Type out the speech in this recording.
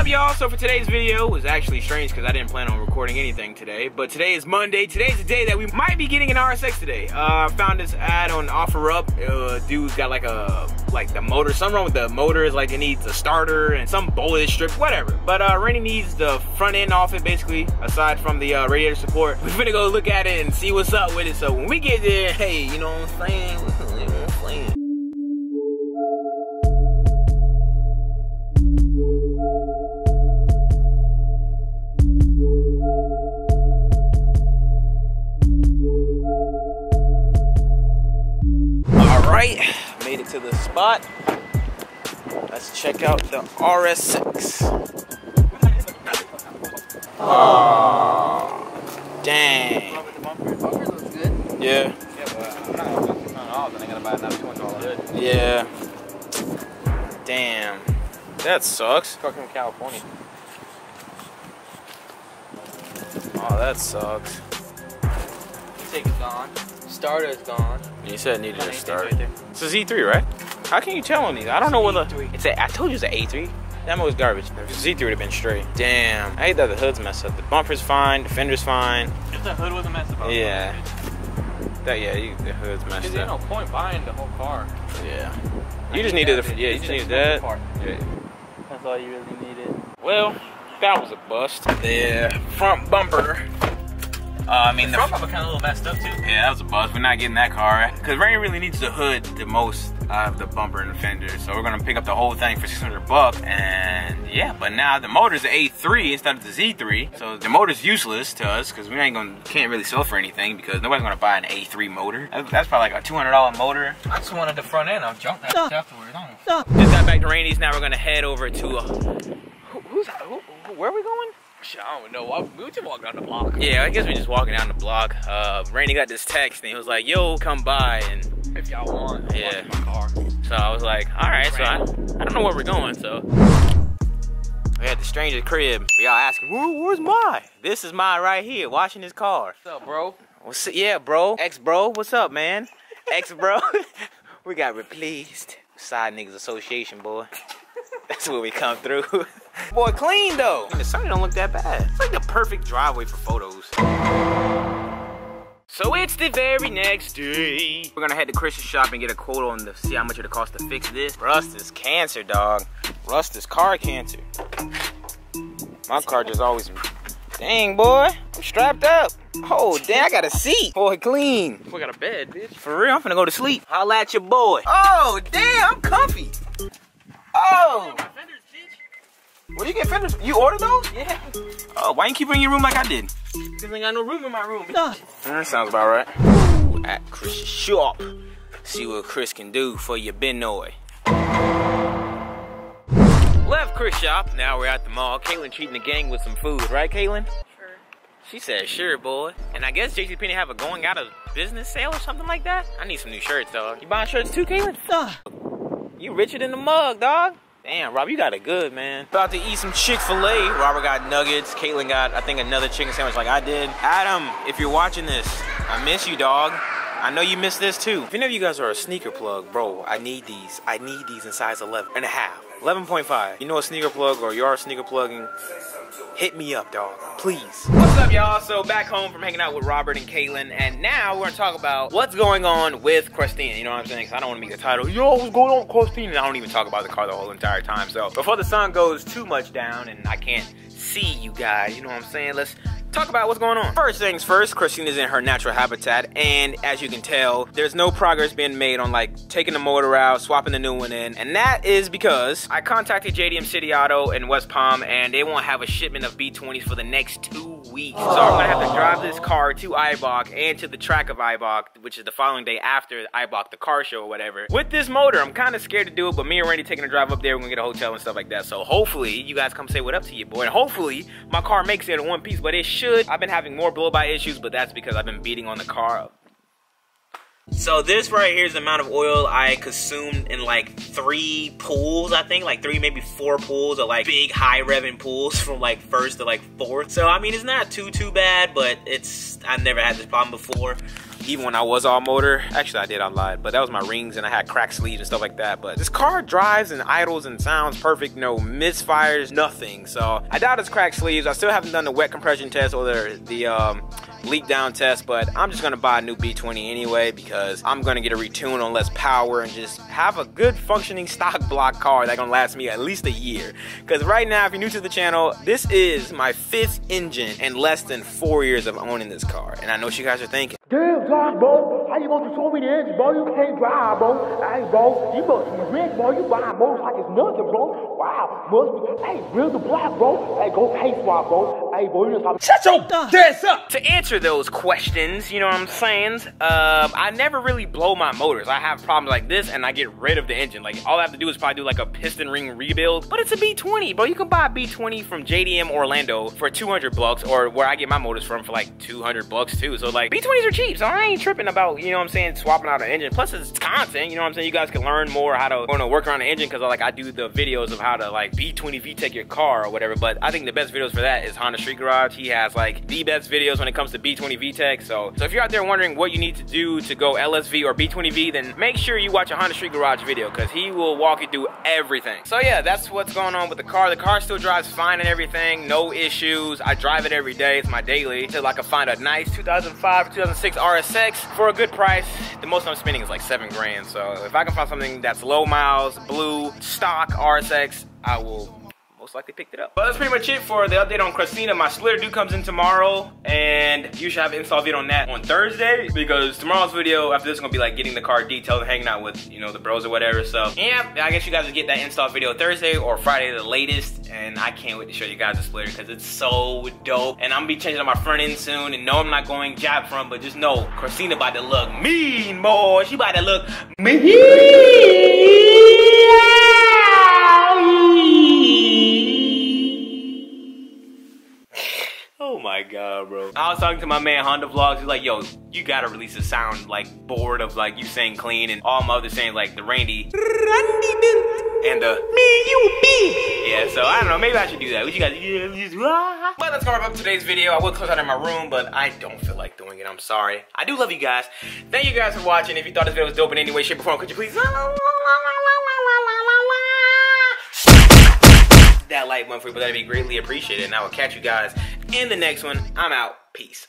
y'all? So for today's video, it was actually strange because I didn't plan on recording anything today, but today is Monday. Today's the day that we might be getting an RSX today. I found this ad on OfferUp. Dude's got like the motor, something wrong with the motor, is like it needs a starter and some bolted strip, whatever. But Rainy needs the front end off it basically, aside from the radiator support. We're finna go look at it and see what's up with it. So when we get there, hey, you know what I'm saying? You know what I'm saying? Alright, made it to the spot. Let's check out the RSX. Oh, dang. The bumper looks good. Yeah. Yeah, but I'm not gonna keep on off, then I gotta buy another $20 hood. Yeah. Damn. That sucks. Truck from California. Oh, that sucks. Ticket's gone. Starter's gone. You said it needed a starter. Right there. It's a Z3, right? How can you tell on these? I don't know whether Z3. it's a. I told you it's an A3. That was garbage. If it's Z3 would have been straight. Damn. I hate that the hood's messed up. The bumper's fine. The fender's fine. If the hood wasn't messed up. Yeah. The hood's messed up. There's no point buying the whole car. Yeah. You just needed the. Yeah, you just needed that. Yeah. That's all you really needed. Well, that was a bust. The front bumper. I mean, the front bumper kind of a little messed up too. Yeah, that was a bust. We're not getting that car because Rainy really needs the hood the most out of the bumper and the fender. So we're gonna pick up the whole thing for $600. And yeah, but now the motor's an A3 instead of the Z3. So the motor's useless to us because we can't really sell for anything because nobody's gonna buy an A3 motor. That's probably like a $200 motor. I just wanted the front end. I'll jump that afterwards. Just got back to Rainy's. Now we're gonna head over to where are we going? I don't know. We were just walking down the block. Yeah, I guess we're just walking down the block. Rainy got this text and he was like, yo, come by and if y'all want, yeah, my car. So I was like, all right. So I don't know where we're going. So we had the stranger's crib. We all asking, where's my? This is mine right here, washing his car. What's up, bro? Yeah, bro. Ex-bro, what's up, man? Ex-bro. We got replaced. Side Niggas Association, boy. That's where we come through. Boy, clean though. The sun don't look that bad. It's like the perfect driveway for photos. So it's the very next day. We're gonna head to Chris's shop and get a quote on to see how much it'll cost to fix this. Rust is cancer, dog. Rust is car cancer. My car just always, dang boy, I'm strapped up. Oh, damn, I got a seat. Boy, clean. We got a bed, bitch. For real, I'm finna go to sleep. Holla at your boy. Oh, damn, I'm comfy. Oh. Where you get fenders? You ordered those? Yeah. Oh, why you keep it in your room like I did? Because I ain't got no room in my room. That sounds about right. Ooh, at Chris's shop. See what Chris can do for your Benoy. Left Chris shop, now we're at the mall. Caitlin treating the gang with some food, right Caitlin? Sure. She said, sure, boy. And I guess JCPenney have a going out of business sale or something like that? I need some new shirts, dog. You buying shirts too, Caitlin? You richer than the mug, dog. Damn, Rob, you got it good, man. About to eat some Chick-fil-A. Robert got nuggets. Caitlin got, I think, another chicken sandwich like I did. Adam, if you're watching this, I miss you, dog. I know you miss this, too. If any of you guys are a sneaker plug, bro, I need these. I need these in size 11 and a half. 11.5. You know a sneaker plug or you are sneaker plugging? Hit me up, dog, please. What's up, y'all? So back home from hanging out with Robert and Caitlin, and now we're gonna talk about what's going on with Christina. You know what I'm saying? Because I don't want to make the title, yo, what's going on with Christina? And I don't even talk about the car the whole entire time. So before the sun goes too much down and I can't see you guys, you know what I'm saying? Let's talk about what's going on. First things first, Christina's in her natural habitat, and as you can tell, there's no progress being made on like taking the motor out, swapping the new one in, and that is because I contacted JDM City Auto in West Palm, and they won't have a shipment of B20s for the next 2 weeks. So I'm gonna have to drive this car to Ibach and to the track of Ibach, which is the following day after Ibach, the car show or whatever. With this motor, I'm kind of scared to do it, but me and Randy taking a drive up there, we're gonna get a hotel and stuff like that. So hopefully you guys come say what up to your boy, and hopefully my car makes it in one piece, but it should. I've been having more blow-by issues, but that's because I've been beating on the car. So this right here is the amount of oil I consumed in like 3 pools, I think. Like 3, maybe 4 pools of like big high revving pools from like 1st to like 4th. So I mean, it's not too bad, but I've never had this problem before. even when I was all motor. Actually, I lied, but that was my rings and I had cracked sleeves and stuff like that. But this car drives and idles and sounds perfect, no misfires, nothing. So I doubt it's cracked sleeves. I still haven't done the wet compression test or the leak down test, but I'm just gonna buy a new B20 anyway because I'm gonna get a retune on less power and just have a good functioning stock block car that's gonna last me at least a year. Because right now, if you're new to the channel, this is my 5th engine in less than 4 years of owning this car. And I know what you guys are thinking. Damn, Zosh, bro. How you gonna show me the engine, bro? You can't drive, bro. Hey, bro, you must be rich, bro. You buying motors like it's nothing, bro. Wow, must be. Hey, real the block, bro. Hey, go pay swap, bro. Hey, bro, you just shut your ass up. To answer those questions, you know what I'm saying? I never really blow my motors. I have problems like this, and I get rid of the engine. Like, all I have to do is probably do like a piston ring rebuild. But it's a B20, bro. You can buy a B20 from JDM Orlando for 200 bucks, or where I get my motors from for like 200 bucks too. So like, B20s are cheap, so I ain't tripping about, you know what I'm saying, swapping out an engine. Plus it's content, you know what I'm saying? You guys can learn more how to work around the engine, because like I do the videos of how to like B20 VTEC your car or whatever. But I think the best videos for that is Honda Street Garage. He has like the best videos when it comes to B20 VTEC. So if you're out there wondering what you need to do to go LSV or B20V, then make sure you watch a Honda Street Garage video, because he will walk you through everything. So yeah, that's what's going on with the car. The car still drives fine and everything, no issues. I drive it every day, it's my daily, till I can find a nice 2005 or 2006 RSX for a good price. The most I'm spending is like 7 grand. So if I can find something that's low miles, blue, stock RSX, I will most likely pick it up. But that's pretty much it for the update on Christina. My splitter due comes in tomorrow, and you should have an install video on that on Thursday, because tomorrow's video after this is gonna be like getting the car detailed and hanging out with, you know, the bros or whatever. So yeah, I guess you guys will get that install video Thursday or Friday the latest, and I can't wait to show you guys the splitter because it's so dope. And I'm gonna be changing out my front end soon, and no, I'm not going jab front, but just know Christina about to look mean, boy. She about to look mean. Oh my god, bro. I was talking to my man Honda Vlogs. He's like, yo, you gotta release a sound like board of like you saying clean and all my other saying like the Randy and the me you be. Yeah, so I don't know, maybe I should do that. What you guys? But let's go wrap up today's video. I will close out in my room, but I don't feel like doing it. I'm sorry. I do love you guys. Thank you guys for watching. If you thought this video was dope in any way, shape, or form, could you please that like button for me, but that'd be greatly appreciated. And I will catch you guys in the next one. I'm out. Peace.